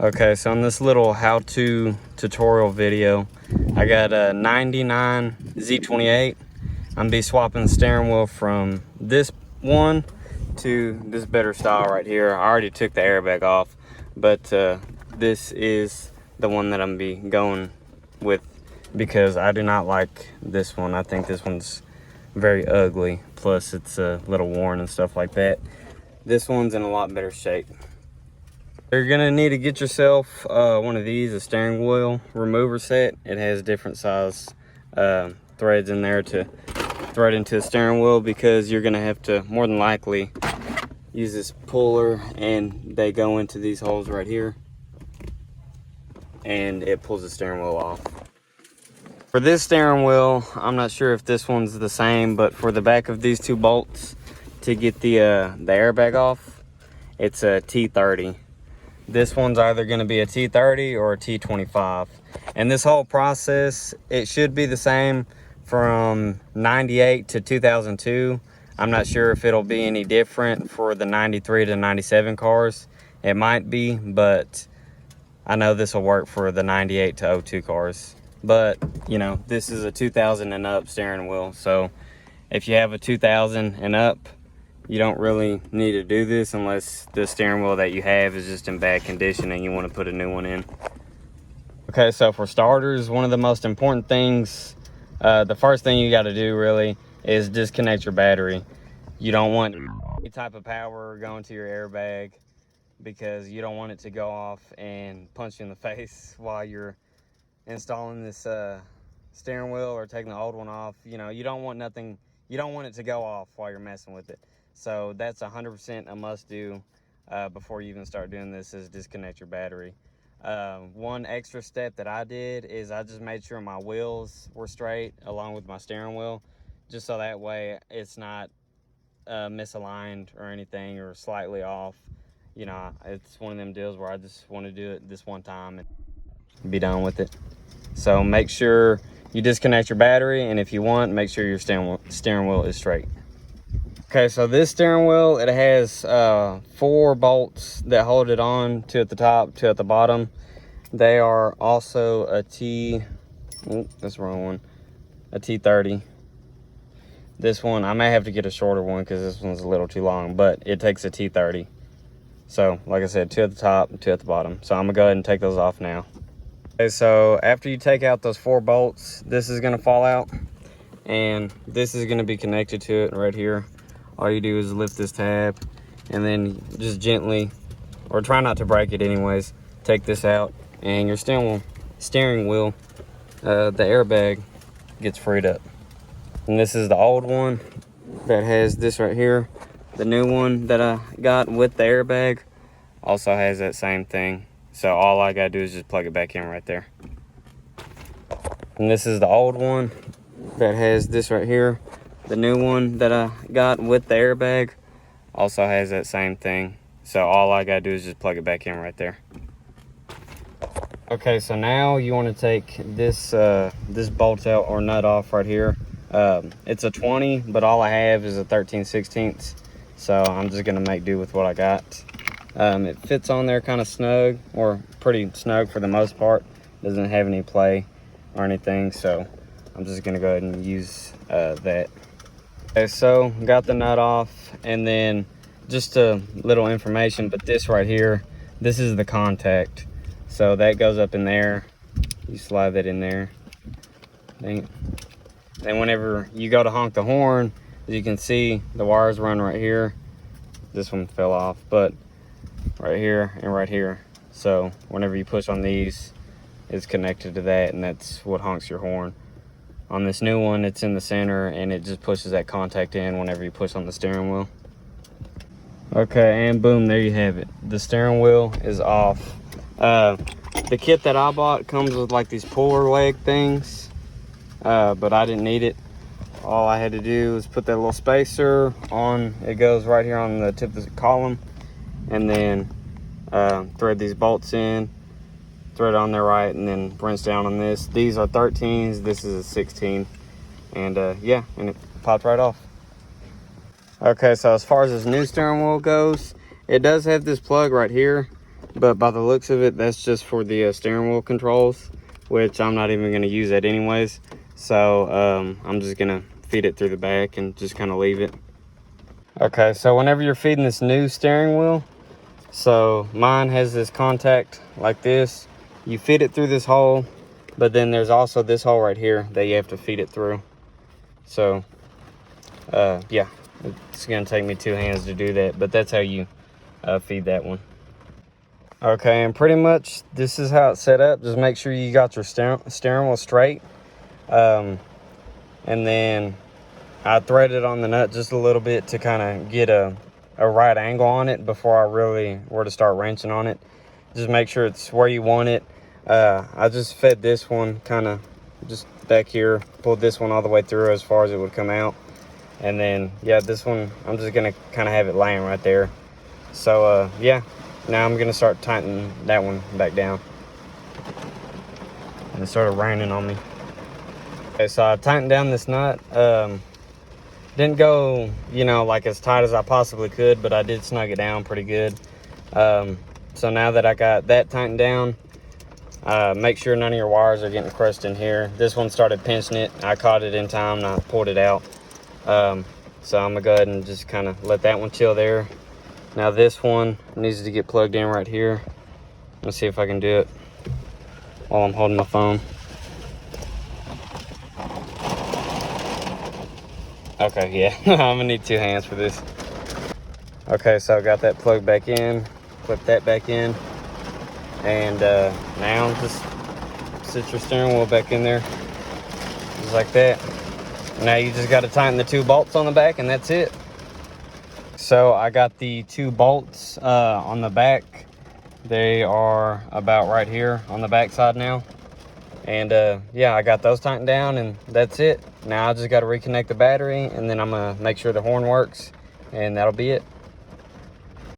Okay, so in this little how-to tutorial video, I got a 99 Z28. I'm gonna be swapping the steering wheel from this one to this better style right here. I already took the airbag off, but this is the one that I'm gonna be going with because I do not like this one. I think this one's very ugly. Plus it's a little worn and stuff like that. This one's in a lot better shape. You're gonna need to get yourself one of these, a steering wheel remover set. It has different size threads in there to thread into the steering wheel, because you're gonna have to more than likely use this puller, and they go into these holes right here and it pulls the steering wheel off. For this steering wheel, I'm not sure if this one's the same, but for the back of these two bolts to get the airbag off, it's a T30. This one's either going to be a T30 or a T25. And this whole process, it should be the same from 98 to 2002. I'm not sure if it'll be any different for the 93 to 97 cars. It might be, but I know this will work for the 98 to 02 cars. But, you know, this is a 2000 and up steering wheel. So if you have a 2000 and up, you don't really need to do this unless the steering wheel that you have is just in bad condition and you want to put a new one in. Okay, so for starters, one of the most important things, the first thing you got to do really is disconnect your battery. You don't want any type of power going to your airbag, because you don't want it to go off and punch you in the face while you're installing this steering wheel or taking the old one off. You know, you don't want it to go off while you're messing with it. So that's 100% a must do before you even start doing this, is disconnect your battery. One extra step that I did is I just made sure my wheels were straight along with my steering wheel, just so that way it's not misaligned or anything or slightly off. You know, it's one of them deals where I just want to do it this one time and be done with it. So make sure you disconnect your battery, and if you want, make sure your steering wheel is straight. Okay, so this steering wheel, it has 4 bolts that hold it on, 2 at the top, 2 at the bottom. They are also a that's the wrong one, a T30. This one, I may have to get a shorter one because this one's a little too long, but it takes a T30. So, like I said, 2 at the top, 2 at the bottom. So I'm gonna go ahead and take those off now. Okay, so after you take out those 4 bolts, this is gonna fall out, and this is gonna be connected to it right here. All you do is lift this tab, and then just gently, or try not to break it anyways, take this out, and your steering wheel, the airbag gets freed up. And this is the old one that has this right here. The new one that I got with the airbag also has that same thing. So all I gotta do is just plug it back in right there. And this is the old one that has this right here. The new one that I got with the airbag also has that same thing. So all I gotta do is just plug it back in right there. Okay, so now you want to take this this bolt out or nut off right here. It's a 20, but all I have is a 13/16. So I'm just gonna make do with what I got. It fits on there kind of snug, or pretty snug for the most part. Doesn't have any play or anything, so I'm just gonna go ahead and use that. Okay, so got the nut off, and then just a little information, but this right here, this is the contact. So that goes up in there. You slide that in there. Then whenever you go to honk the horn, as you can see, the wires run right here. This one fell off, but right here and right here. So whenever you push on these, it's connected to that, and that's what honks your horn. On this new one, it's in the center, and it just pushes that contact in whenever you push on the steering wheel. Okay, and boom, there you have it. The steering wheel is off. The kit that I bought comes with like these puller leg things, but I didn't need it. All I had to do was put that little spacer on. It goes right here on the tip of the column, and then thread these bolts in, thread on there right, and then wrench down on this. These are 13s, this is a 16, and yeah, and it popped right off. Okay, so as far as this new steering wheel goes, it does have this plug right here. but by the looks of it, that's just for the steering wheel controls, which I'm not even going to use that anyways. So I'm just going to feed it through the back and just kind of leave it. Okay, so whenever you're feeding this new steering wheel, so mine has this contact like this. You feed it through this hole, but then there's also this hole right here that you have to feed it through. So yeah, it's gonna take me 2 hands to do that, but that's how you feed that one. Okay, and pretty much this is how it's set up. Just make sure you got your steering wheel straight. And then I threaded on the nut just a little bit to kind of get a right angle on it before I really were to start wrenching on it. Just make sure it's where you want it. I just fed this one kind of just back here, pulled this one all the way through as far as it would come out. And then, yeah, this one, I'm just gonna kind of have it laying right there. So, yeah, now I'm gonna start tightening that one back down. And it started raining on me. Okay, so I tightened down this nut. Didn't go, you know, like as tight as I possibly could, but I did snug it down pretty good. So now that I got that tightened down, make sure none of your wires are getting crushed in here. This one started pinching it. I caught it in time and I pulled it out. So I'm gonna go ahead and just kind of let that one chill there. Now this one needs to get plugged in right here. Let's see if I can do it while I'm holding my phone. Okay, yeah, I'm gonna need 2 hands for this. Okay, so I got that plugged back in, clip that back in, and now just sit your steering wheel back in there, just like that. Now you just gotta tighten the 2 bolts on the back and that's it. So I got the 2 bolts on the back. They are about right here on the back side now. And yeah, I got those tightened down and that's it. Now I just got to reconnect the battery and then I'm gonna make sure the horn works and that'll be it.